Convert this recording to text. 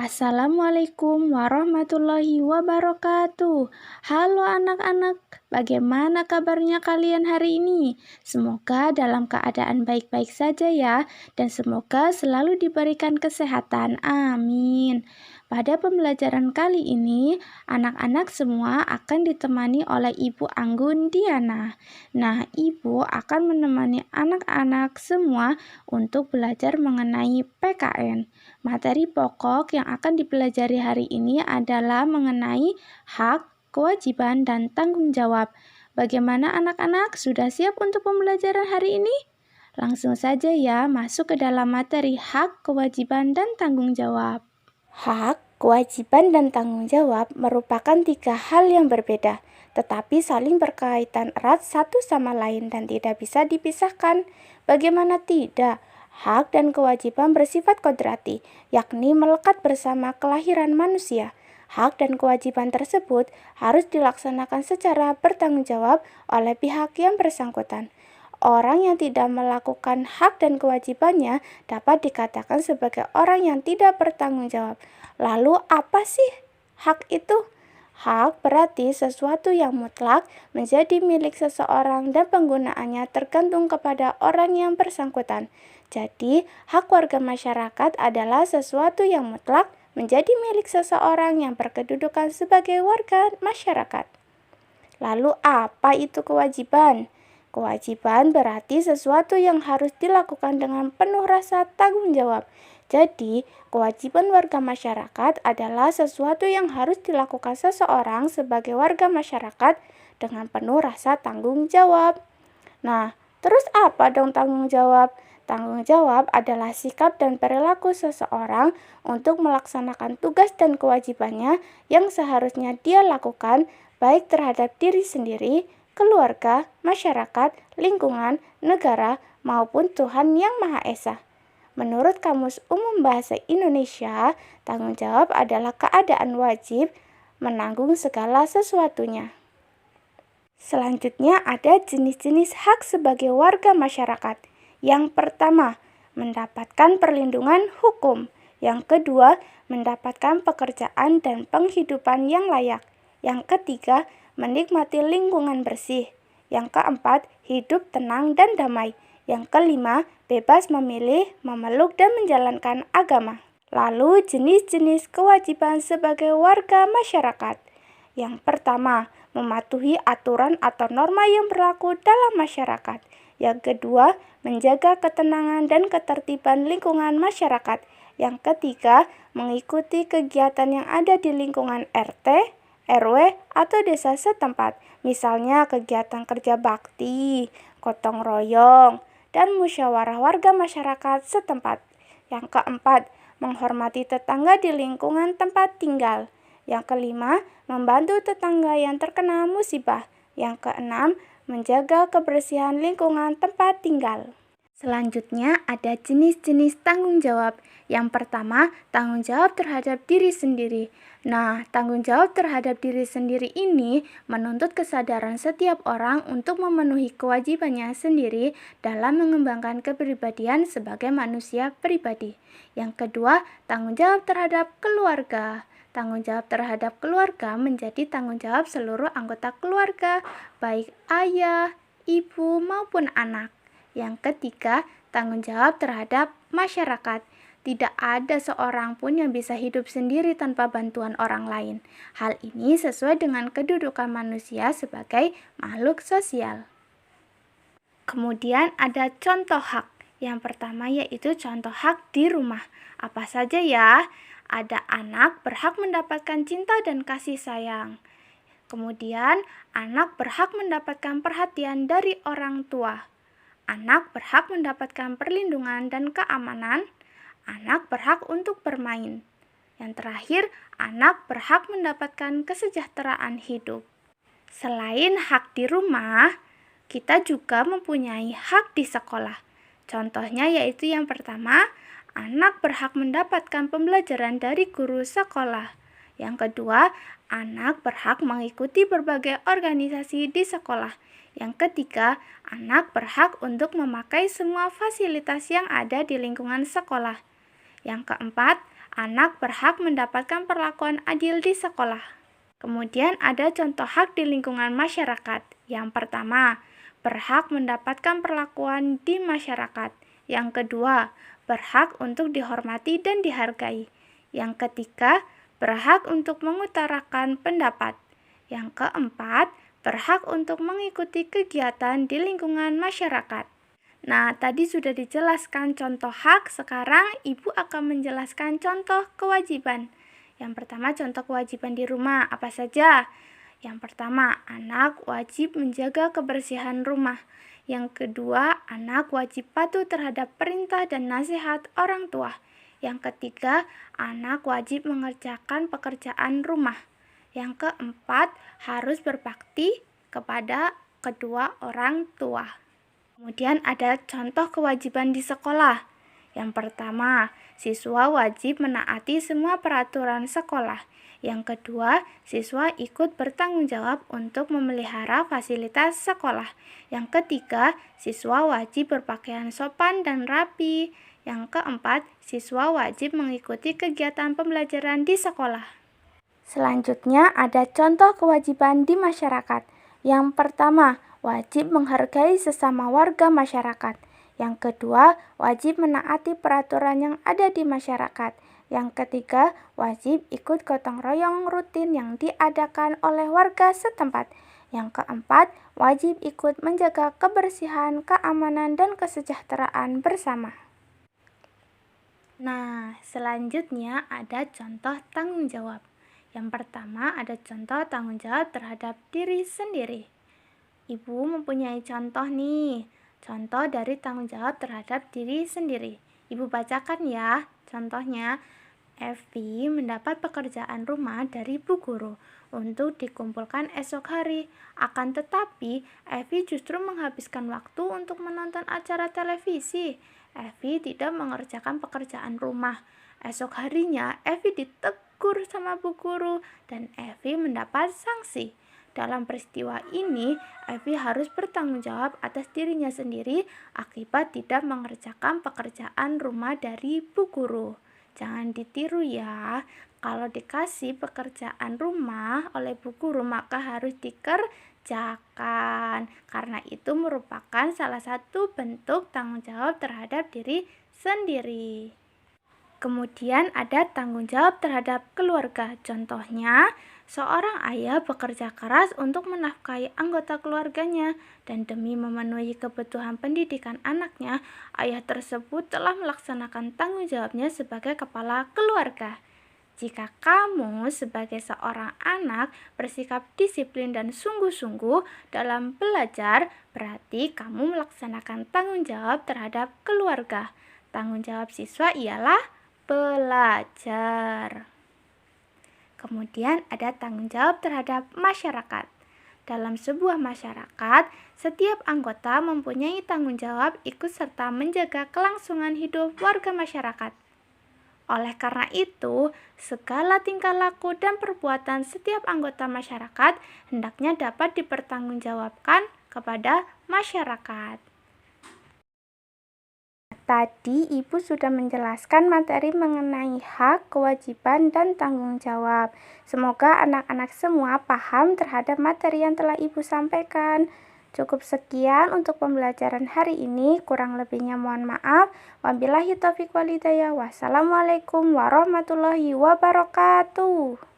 Assalamualaikum warahmatullahi wabarakatuh. Halo anak-anak, bagaimana kabarnya kalian hari ini? Semoga dalam keadaan baik-baik saja ya, dan semoga selalu diberikan kesehatan. Amin. Pada pembelajaran kali ini, anak-anak semua akan ditemani oleh Ibu Anggun Diana. Nah, Ibu akan menemani anak-anak semua untuk belajar mengenai PKN. Materi pokok yang akan dipelajari hari ini adalah mengenai hak, kewajiban, dan tanggung jawab. Bagaimana anak-anak? Sudah siap untuk pembelajaran hari ini? Langsung saja ya masuk ke dalam materi hak, kewajiban, dan tanggung jawab. Hak, kewajiban, dan tanggung jawab merupakan tiga hal yang berbeda, tetapi saling berkaitan erat satu sama lain dan tidak bisa dipisahkan. Bagaimana tidak? Hak dan kewajiban bersifat kodrati, yakni melekat bersama kelahiran manusia. Hak dan kewajiban tersebut harus dilaksanakan secara bertanggung jawab oleh pihak yang bersangkutan. Orang yang tidak melakukan hak dan kewajibannya dapat dikatakan sebagai orang yang tidak bertanggung jawab. Lalu apa sih hak itu? Hak berarti sesuatu yang mutlak menjadi milik seseorang dan penggunaannya tergantung kepada orang yang bersangkutan. Jadi, hak warga masyarakat adalah sesuatu yang mutlak menjadi milik seseorang yang berkedudukan sebagai warga masyarakat. Lalu apa itu kewajiban? Kewajiban berarti sesuatu yang harus dilakukan dengan penuh rasa tanggung jawab. Jadi, kewajiban warga masyarakat adalah sesuatu yang harus dilakukan seseorang sebagai warga masyarakat dengan penuh rasa tanggung jawab. Nah, terus apa dong tanggung jawab? Tanggung jawab adalah sikap dan perilaku seseorang untuk melaksanakan tugas dan kewajibannya yang seharusnya dia lakukan baik terhadap diri sendiri, keluarga, masyarakat, lingkungan, negara, maupun Tuhan Yang Maha Esa. Menurut Kamus Umum Bahasa Indonesia, tanggung jawab adalah keadaan wajib menanggung segala sesuatunya. Selanjutnya ada jenis-jenis hak sebagai warga masyarakat. Yang pertama, mendapatkan perlindungan hukum. Yang kedua, mendapatkan pekerjaan dan penghidupan yang layak. Yang ketiga, menikmati lingkungan bersih. Yang keempat, hidup tenang dan damai. Yang kelima, bebas memilih, memeluk, dan menjalankan agama. Lalu, jenis-jenis kewajiban sebagai warga masyarakat. Yang pertama, mematuhi aturan atau norma yang berlaku dalam masyarakat. Yang kedua, menjaga ketenangan dan ketertiban lingkungan masyarakat. Yang ketiga, mengikuti kegiatan yang ada di lingkungan RT, RW, atau desa setempat, misalnya kegiatan kerja bakti, gotong royong, dan musyawarah warga masyarakat setempat. Yang keempat, menghormati tetangga di lingkungan tempat tinggal. Yang kelima, membantu tetangga yang terkena musibah. Yang keenam, menjaga kebersihan lingkungan tempat tinggal. Selanjutnya ada jenis-jenis tanggung jawab. Yang pertama, tanggung jawab terhadap diri sendiri. Nah, tanggung jawab terhadap diri sendiri ini menuntut kesadaran setiap orang untuk memenuhi kewajibannya sendiri dalam mengembangkan kepribadian sebagai manusia pribadi. Yang kedua, tanggung jawab terhadap keluarga. Tanggung jawab terhadap keluarga menjadi tanggung jawab seluruh anggota keluarga, baik ayah, ibu, maupun anak. Yang ketiga, tanggung jawab terhadap masyarakat. Tidak ada seorang pun yang bisa hidup sendiri tanpa bantuan orang lain. Hal ini sesuai dengan kedudukan manusia sebagai makhluk sosial. Kemudian ada contoh hak. Yang pertama yaitu contoh hak di rumah. Apa saja ya? Ada anak berhak mendapatkan cinta dan kasih sayang. Kemudian, anak berhak mendapatkan perhatian dari orang tua. Anak berhak mendapatkan perlindungan dan keamanan. Anak berhak untuk bermain. Yang terakhir, anak berhak mendapatkan kesejahteraan hidup. Selain hak di rumah, kita juga mempunyai hak di sekolah. Contohnya yaitu yang pertama, anak berhak mendapatkan pembelajaran dari guru sekolah. Yang kedua, anak berhak mengikuti berbagai organisasi di sekolah. Yang ketiga, anak berhak untuk memakai semua fasilitas yang ada di lingkungan sekolah. Yang keempat, anak berhak mendapatkan perlakuan adil di sekolah. Kemudian ada contoh hak di lingkungan masyarakat. Yang pertama, berhak mendapatkan perlakuan di masyarakat. Yang kedua, berhak untuk dihormati dan dihargai. Yang ketiga, berhak untuk mengutarakan pendapat. Yang keempat, berhak untuk mengikuti kegiatan di lingkungan masyarakat. Nah, tadi sudah dijelaskan contoh hak, sekarang Ibu akan menjelaskan contoh kewajiban. Yang pertama, contoh kewajiban di rumah, apa saja? Yang pertama, anak wajib menjaga kebersihan rumah. Yang kedua, anak wajib patuh terhadap perintah dan nasihat orang tua. Yang ketiga, anak wajib mengerjakan pekerjaan rumah. Yang keempat, harus berbakti kepada kedua orang tua. Kemudian ada contoh kewajiban di sekolah. Yang pertama, siswa wajib menaati semua peraturan sekolah. Yang kedua, siswa ikut bertanggung jawab untuk memelihara fasilitas sekolah. Yang ketiga, siswa wajib berpakaian sopan dan rapi. Yang keempat, siswa wajib mengikuti kegiatan pembelajaran di sekolah. Selanjutnya ada contoh kewajiban di masyarakat. Yang pertama, wajib menghargai sesama warga masyarakat. Yang kedua, wajib menaati peraturan yang ada di masyarakat. Yang ketiga, wajib ikut gotong royong rutin yang diadakan oleh warga setempat. Yang keempat, wajib ikut menjaga kebersihan, keamanan, dan kesejahteraan bersama. Nah, selanjutnya ada contoh tanggung jawab. Yang pertama ada contoh tanggung jawab terhadap diri sendiri. Ibu mempunyai contoh nih, contoh dari tanggung jawab terhadap diri sendiri. Ibu bacakan ya, contohnya. Evi mendapat pekerjaan rumah dari Bu Guru untuk dikumpulkan esok hari. Akan tetapi, Evi justru menghabiskan waktu untuk menonton acara televisi. Evi tidak mengerjakan pekerjaan rumah. Esok harinya, Evi ditegur sama Bu Guru dan Evi mendapat sanksi. Dalam peristiwa ini, Evi harus bertanggung jawab atas dirinya sendiri akibat tidak mengerjakan pekerjaan rumah dari Bu Guru. Jangan ditiru ya, kalau dikasih pekerjaan rumah oleh Bu Guru maka harus dikerjakan. Karena itu merupakan salah satu bentuk tanggung jawab terhadap diri sendiri. Kemudian ada tanggung jawab terhadap keluarga. Contohnya, seorang ayah bekerja keras untuk menafkahi anggota keluarganya dan demi memenuhi kebutuhan pendidikan anaknya, ayah tersebut telah melaksanakan tanggung jawabnya sebagai kepala keluarga. Jika kamu sebagai seorang anak bersikap disiplin dan sungguh-sungguh dalam belajar, berarti kamu melaksanakan tanggung jawab terhadap keluarga. Tanggung jawab siswa ialah belajar. Kemudian ada tanggung jawab terhadap masyarakat. Dalam sebuah masyarakat, setiap anggota mempunyai tanggung jawab ikut serta menjaga kelangsungan hidup warga masyarakat. Oleh karena itu, segala tingkah laku dan perbuatan setiap anggota masyarakat hendaknya dapat dipertanggungjawabkan kepada masyarakat. Tadi Ibu sudah menjelaskan materi mengenai hak, kewajiban, dan tanggung jawab. Semoga anak-anak semua paham terhadap materi yang telah Ibu sampaikan. Cukup sekian untuk pembelajaran hari ini, kurang lebihnya mohon maaf. Wabillahi taufiq wal hidayah. Wassalamualaikum warahmatullahi wabarakatuh.